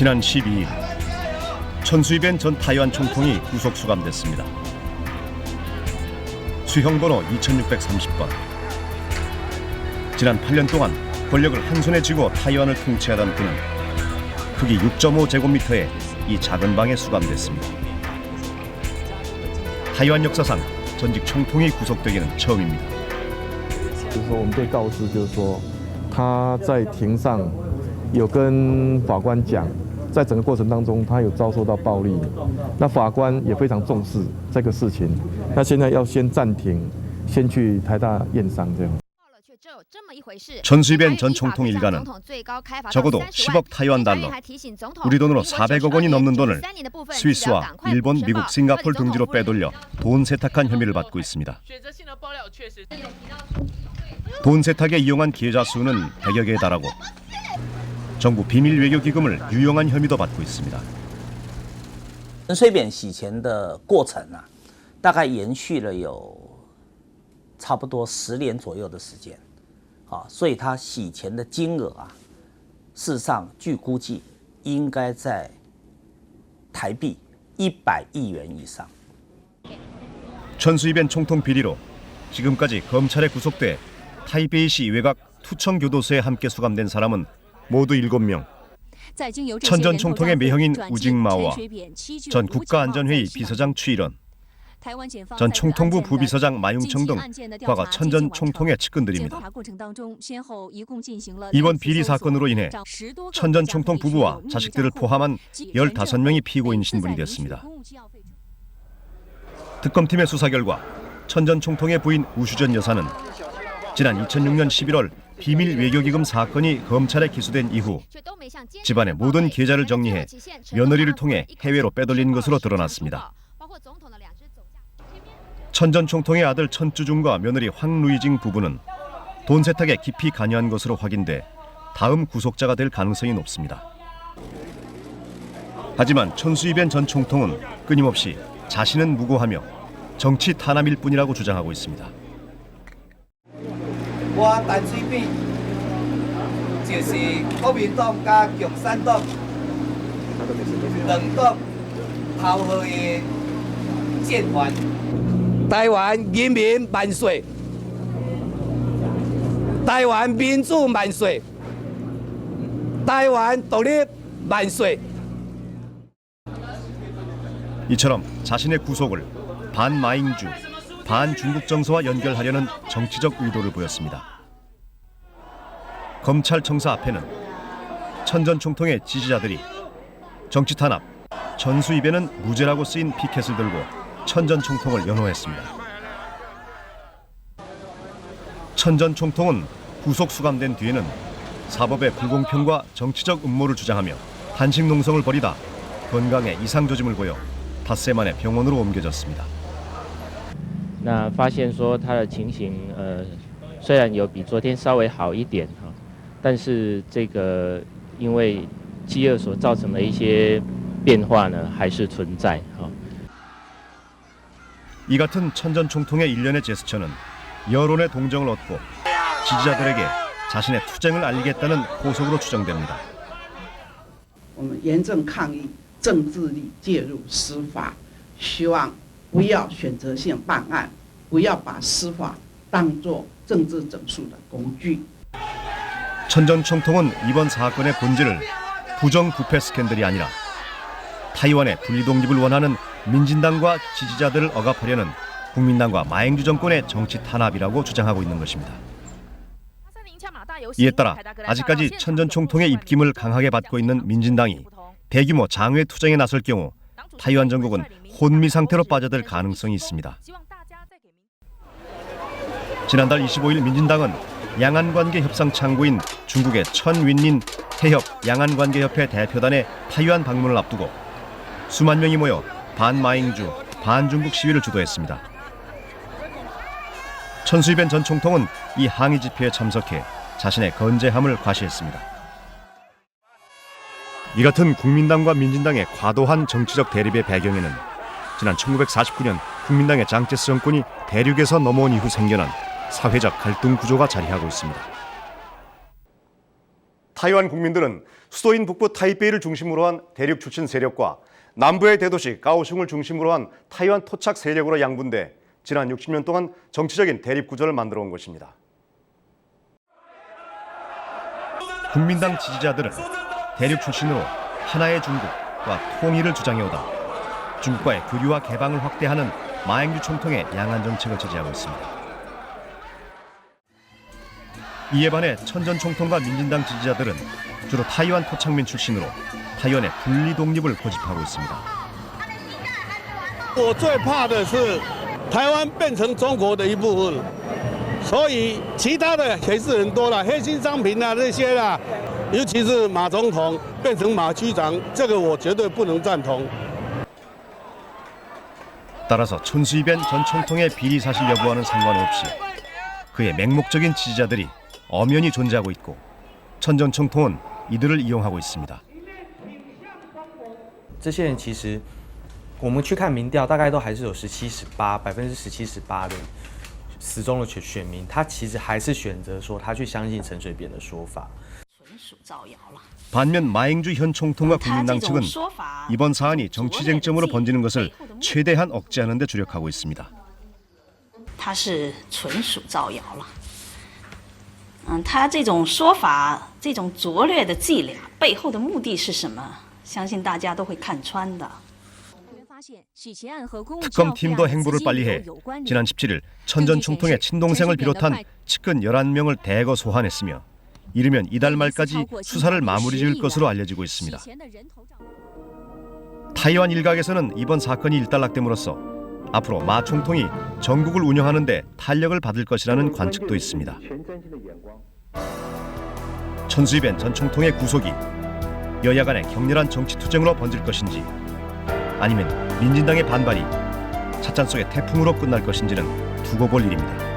지난 12일 천수이벤 전 타이완 총통이 구속 수감됐습니다. 수형번호 2630번. 지난 8년 동안 권력을 한 손에 쥐고 타이완을 통치하던 그는 크기 6.5제곱미터의 이 작은 방에 수감됐습니다. 타이완 역사상 전직 총통이 구속되기는 처음입니다. 就是说，我们被告知，就是说他在庭上有跟法官讲，在整个过程当中，他有遭受到暴力。那法官也非常重视这个事情。那现在要先暂停，先去台大验伤这样。 천수이벤 전 총통 일가는 적어도 10억 타이완 달러, 우리 돈으로 400억 원이 넘는 돈을 스위스와 일본, 미국, 싱가포르 등지로 빼돌려 돈 세탁한 혐의를 받고 있습니다. 돈 세탁에 이용한 계좌 수는 100여 개에 달하고 정부 비밀 외교 기금을 유용한 혐의도 받고 있습니다. 陈水扁洗钱的过程啊，大概延续了有差不多10年左右的时间。 所以他洗钱的金额啊，事实上据估计应该在台币100亿元以上。 천수이벤 총통 비리로 지금까지 검찰에 구속돼 타이베이시 외곽 투청교도소에 함께 수감된 사람은 모두 7명. 천 전 총통의 매형인 우징마오와 전 국가안전회의 비서장 추일원, 전 총통부 부비서장 마융청 등 과거 천 전 총통의 측근들입니다. 이번 비리 사건으로 인해 천 전 총통 부부와 자식들을 포함한 15명이 피고인 신분이 됐습니다. 특검팀의 수사 결과 천 전 총통의 부인 우슈전 여사는 지난 2006년 11월 비밀 외교기금 사건이 검찰에 기소된 이후 집안의 모든 계좌를 정리해 며느리를 통해 해외로 빼돌린 것으로 드러났습니다. 천 전 총통의 아들 천주중과 며느리 황루이징 부부는 돈 세탁에 깊이 관여한 것으로 확인돼 다음 구속자가 될 가능성이 높습니다. 하지만 천수이벤 전 총통은 끊임없이 자신은 무고하며 정치 탄압일 뿐이라고 주장하고 있습니다. 我陈水扁就是国民党加共产党两党头号的奸犯。 台湾人民万岁！台湾民主万岁！台湾独立万岁！ 이처럼 자신의 구속을 반마잉주, 반중국 정서와 연결하려는 정치적 의도를 보였습니다. 검찰 청사 앞에는 천 전 총통의 지지자들이 정치 탄압, 천수이벤은 무죄라고 쓰인 피켓을 들고 천 전 총통을 연호했습니다. 천 전 총통은 구속 수감된 뒤에는 사법의 불공평과 정치적 음모를 주장하며 단식 농성을 벌이다 건강에 이상 조짐을 보여 닷새 만에 병원으로 옮겨졌습니다. 那发现说他的情形虽然有比昨天稍微好一点哈，但是这个因为饥饿所造成的一些变化呢还是存在哈。 이 같은 천 전 총통의 일련의 제스처는 여론의 동정을 얻고 지지자들에게 자신의 투쟁을 알리겠다는 호석으로 추정됩니다. 我们严正抗议政治力介入司法，希望不要选择性办案，不要把司法当作政治整肃的工具。 천 전 총통은 이번 사건의 본질을 부정부패 스캔들이 아니라 타이완의 분리독립을 원하는 민진당과 지지자들을 억압하려는 국민당과 마잉주 정권의 정치 탄압이라고 주장하고 있는 것입니다. 이에 따라 아직까지 천 전 총통의 입김을 강하게 받고 있는 민진당이 대규모 장외 투쟁에 나설 경우 타이완 전국은 혼미 상태로 빠져들 가능성이 있습니다. 지난달 25일 민진당은 양안관계 협상 창구인 중국의 천윈민 해협 양안관계협회 대표단의 타이완 방문을 앞두고 수만 명이 모여 반마잉주, 반중국 시위를 주도했습니다. 천수이벤 전 총통은 이 항의 집회에 참석해 자신의 건재함을 과시했습니다. 이 같은 국민당과 민진당의 과도한 정치적 대립의 배경에는 지난 1949년 국민당의 장제스 정권이 대륙에서 넘어온 이후 생겨난 사회적 갈등 구조가 자리하고 있습니다. 타이완 국민들은 수도인 북부 타이베이를 중심으로 한 대륙 출신 세력과 남부의 대도시 가오슝을 중심으로 한 타이완 토착 세력으로 양분돼 지난 60년 동안 정치적인 대립 구조를 만들어 온 것입니다. 국민당 지지자들은 대륙 출신으로 하나의 중국과 통일을 주장해오다 중국과의 교류와 개방을 확대하는 마앵주 총통의 양안 정책을 지지하고 있습니다. 이에 반해 천전 총통과 민진당 지지자들은 주로 타이완 토착민 출신으로 타이완의 분리 독립을 고집하고 있습니다. 我最怕的是台湾变成中国的一部分，所以其他的也是很多了，黑心商品啊这些啦，尤其是马总统变成马区长，这个我绝对不能赞同。 따라서 촌수이변 전 총통의 비리 사실 여부와는 상관없이 그의 맹목적인 지지자들이 엄연히 존재하고 있고 천 전 총통은 이들을 이용하고 있습니다. 这些人其实，我们去看民调，大概都还是有17%的死忠的选民，他其实还是选择说他去相信陈水扁的说法。 반면 마앵주 현 총통과 국민당 측은 이번 사안이 정치 쟁점으로 번지는 것을 최대한 억제하는 데 주력하고 있습니다. 他是纯属造谣了。他这种说法，这种拙劣的伎俩背后的目的是什么？相信大家都会看穿的。 특검팀도 행보를 빨리 해 지난 17일 천 전 총통의 친동생을 비롯한 측근 11명을 대거 소환했으며 이르면 이달 말까지 수사를 마무리 지을 것으로 알려지고 있습니다. 타이완 일각에서는 이번 사건이 일단락됨으로써 앞으로 마 총통이 전국을 운영하는 데 탄력을 받을 것이라는 관측도 있습니다. 천수이변 전 총통의 구속이 여야 간의 격렬한 정치 투쟁으로 번질 것인지 아니면 민진당의 반발이 찻잔 속의 태풍으로 끝날 것인지는 두고 볼 일입니다.